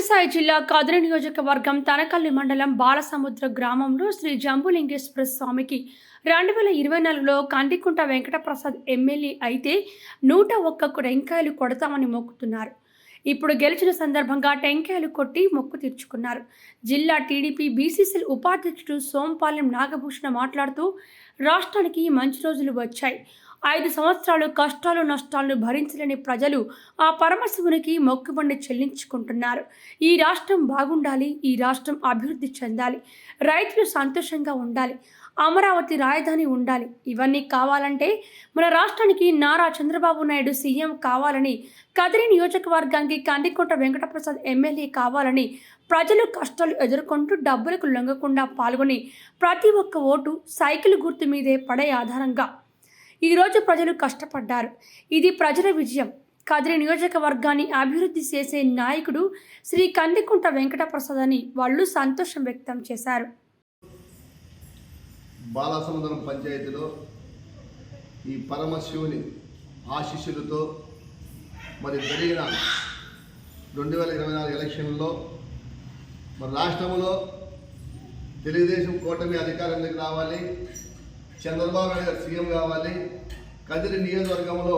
సత్యసాయి జిల్లా కదిరి నియోజకవర్గం తనకల్లి మండలం బాలసముద్ర గ్రామంలో శ్రీ జంబులింగేశ్వర స్వామికి 2024లో కందికుంట వెంకటప్రసాద్ ఎమ్మెల్యే అయితే 101 టెంకాయలు కొడతామని మొక్కుతున్నారు. ఇప్పుడు గెలిచిన సందర్భంగా టెంకాయలు కొట్టి మొక్కు తీర్చుకున్నారు. జిల్లా టీడీపీ బీసీసీఎల్ ఉపాధ్యక్షుడు సోంపాలెం నాగభూషణ మాట్లాడుతూ రాష్ట్రానికి మంచి రోజులు వచ్చాయి. 5 సంవత్సరాలు కష్టాలు నష్టాలను భరించలేని ప్రజలు ఆ పరమశివునికి మొక్కుబడి చెల్లించుకుంటున్నారు. ఈ రాష్ట్రం బాగుండాలి, ఈ రాష్ట్రం అభివృద్ధి చెందాలి, రైతులు సంతోషంగా ఉండాలి, అమరావతి రాజధాని ఉండాలి. ఇవన్నీ కావాలంటే మన రాష్ట్రానికి నారా చంద్రబాబు నాయుడు సీఎం కావాలని, కదిరి నియోజకవర్గానికి కందికుంట వెంకటప్రసాద్ ఎమ్మెల్యే కావాలని ప్రజలు కష్టాలు ఎదుర్కొంటూ డబ్బులకు లొంగకుండా పాల్గొని ప్రతి ఒక్క ఓటు సైకిల్ గుర్తు మీదే పడే ఆధారంగా ఈరోజు ప్రజలు కష్టపడ్డారు. ఇది ప్రజల విజయం. కదిరి నియోజకవర్గాన్ని అభివృద్ధి చేసే నాయకుడు శ్రీ కందికుంట వెంకటప్రసాద్ అని వాళ్ళు సంతోషం వ్యక్తం చేశారు. బాలసముద్రం పంచాయతీలో ఈ పరమశివుని ఆశీస్సులతో మరి జరిగిన 2024 ఎలక్షన్లో మరి రాష్ట్రంలో తెలుగుదేశం కూటమి అధికారంలోకి రావాలి, చంద్రబాబు నాయుడు గారు సీఎం కావాలి, కదిరి నియోజకవర్గంలో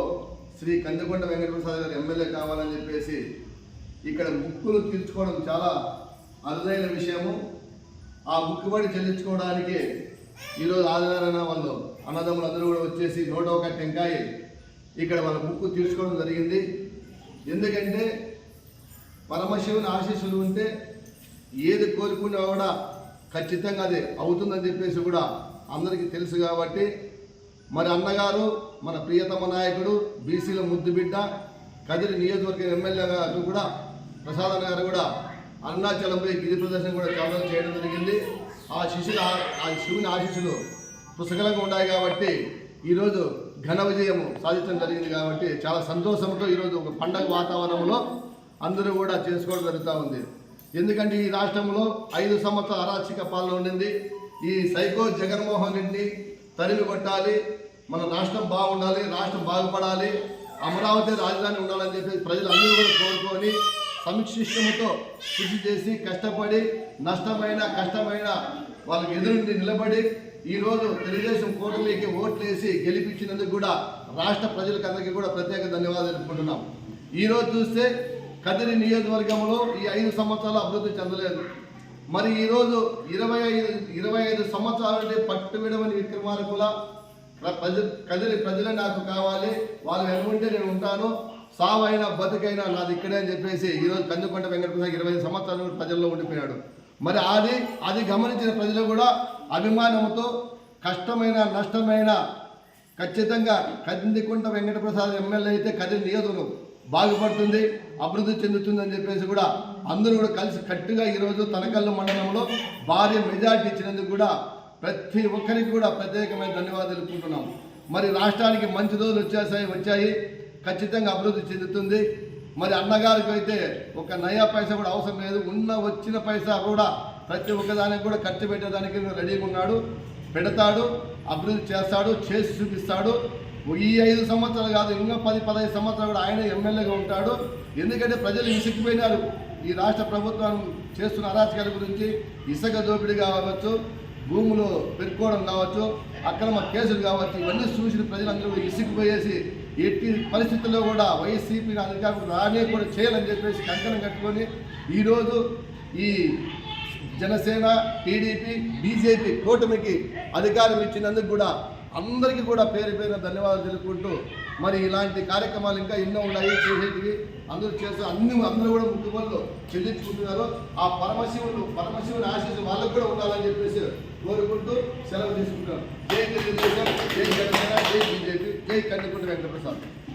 శ్రీ కందికుంట వెంకటప్రసాద్ గారు ఎమ్మెల్యే కావాలని చెప్పేసి ఇక్కడ ముక్కులు తీర్చుకోవడం చాలా అరుదైన విషయము. ఆ ముక్కుబడి చెల్లించుకోవడానికి ఈరోజు ఆదివారం వాళ్ళు అన్నదమ్ములందరూ కూడా వచ్చేసి 101 టెంకాయ ఇక్కడ వాళ్ళ ముక్కు తీర్చుకోవడం జరిగింది. ఎందుకంటే పరమశివుని ఆశీస్సులు ఉంటే ఏది కోరుకున్నా కూడా ఖచ్చితంగా అది అవుతుందని చెప్పేసి కూడా అందరికీ తెలుసు. కాబట్టి మరి అన్నగారు మన ప్రియతమ నాయకుడు బీసీల ముద్దుబిడ్డ కదిరి నియోజకవర్గ ఎమ్మెల్యే గారు కూడా ప్రసాద్ అన్న గారు కూడా అరుణాచలంపై గిరి ప్రదర్శన కూడా చాలా చేయడం జరిగింది. ఆ శివుని ఆశీస్సులు పుస్తకంగా ఉన్నాయి కాబట్టి ఈరోజు ఘన విజయం సాధించడం జరిగింది. కాబట్టి చాలా సంతోషంతో ఈరోజు ఒక పండగ వాతావరణంలో అందరూ కూడా చేసుకోవడం జరుగుతూ ఉంది. ఎందుకంటే ఈ రాష్ట్రంలో 5 సంవత్సరాల అరాచక పాలన ఉండింది. ఈ సైకో జగన్మోహన్ రెడ్డిని తరిమి కొట్టాలి, మన రాష్ట్రం బాగుండాలి, రాష్ట్రం బాగుపడాలి, అమరావతి రాజధాని ఉండాలని చెప్పి ప్రజలందరూ కూడా కోరుకొని సంక్షిష్టంతో కృషి చేసి కష్టపడి కష్టమైన వాళ్ళకి ఎదురుండి నిలబడి ఈరోజు తెలుగుదేశం కూటమికి ఓట్లేసి గెలిపించినందుకు కూడా రాష్ట్ర ప్రజలకు అందరికీ కూడా ప్రత్యేక ధన్యవాదాలు తెలుపుకుంటున్నాం. ఈరోజు చూస్తే కదిరి నియోజకవర్గంలో ఈ 5 సంవత్సరాలు అభివృద్ధి చెందలేదు. మరి ఈరోజు 25 సంవత్సరాలు అంటే పట్టు విడవని విక్రమార్కుల కదిరి ప్రజలే నాకు కావాలి, వాళ్ళు ఎనుకుంటే నేను ఉంటాను, సావైనా బతుకైనా నాది ఇక్కడే అని చెప్పేసి ఈరోజు కందికుంట వెంకటప్రసాద్ 25 సంవత్సరాలు ప్రజల్లో ఉండిపోయాడు. మరి అది గమనించిన ప్రజలు కూడా అభిమానంతో కష్టమైన నష్టమైన ఖచ్చితంగా కందికుంట వెంకటప్రసాద్ ఎమ్మెల్యే అయితే కదిరి నియోజకవర్గం బాగుపడుతుంది, అభివృద్ధి చెందుతుంది అని చెప్పేసి కూడా అందరూ కూడా కలిసి కట్టుగా ఈరోజు తనకల్లు మండలంలో భారీ మెజార్టీ ఇచ్చినందుకు కూడా ప్రతి ఒక్కరికి కూడా ప్రత్యేకమైన ధన్యవాదాలు తెలుపుకుంటున్నాం. మరి రాష్ట్రానికి మంచి రోజులు వచ్చాయి, ఖచ్చితంగా అభివృద్ధి చెందుతుంది. మరి అన్నగారికి అయితే ఒక నయా పైసా కూడా అవసరం లేదు, వచ్చిన పైసా కూడా ప్రతి ఒక్కదానికి కూడా ఖర్చు పెట్టేదానికి రెడీగా ఉన్నాడు, పెడతాడు, అభివృద్ధి చేస్తాడు, చేసి చూపిస్తాడు. ఈ 5 సంవత్సరాలు కాదు, ఇంకా 10-15 సంవత్సరాలు కూడా ఆయన ఎమ్మెల్యేగా ఉంటాడు. ఎందుకంటే ప్రజలు విసిగిపోయినారు ఈ రాష్ట్ర ప్రభుత్వం చేస్తున్న అరాచకాల గురించి. ఇసుక దోపిడీ కావచ్చు, భూములు పెరుక్కోవడం కావచ్చు, అక్రమ కేసులు కావచ్చు, ఇవన్నీ చూసిన ప్రజలందరూ విసిగిపోయేసి ఎట్టి పరిస్థితుల్లో కూడా వైసీపీని అధికారులు రానే కూడా చేయాలని చెప్పేసి కంకణం కట్టుకొని ఈరోజు ఈ జనసేన, టీడీపీ, బీజేపీ కూటమికి అధికారం ఇచ్చినందుకు కూడా అందరికీ కూడా పేరు ధన్యవాదాలు తెలుపుకుంటూ మరి ఇలాంటి కార్యక్రమాలు ఇంకా ఎన్నో ఉన్నాయి చేసేటివి. అందరూ చేస్తూ అందరూ కూడా ముఖ్యమంత్రులు చెల్లించుకుంటున్నారు. ఆ పరమశివుని ఆశీస్సు వాళ్ళకు కూడా ఉండాలని చెప్పేసి కోరుకుంటూ సెలవు తీసుకుంటున్నారు. జై తెలుగుదేశం, జై జనసేన, జై బీజేపీ, జై కందికుంట వెంకటప్రసాద్.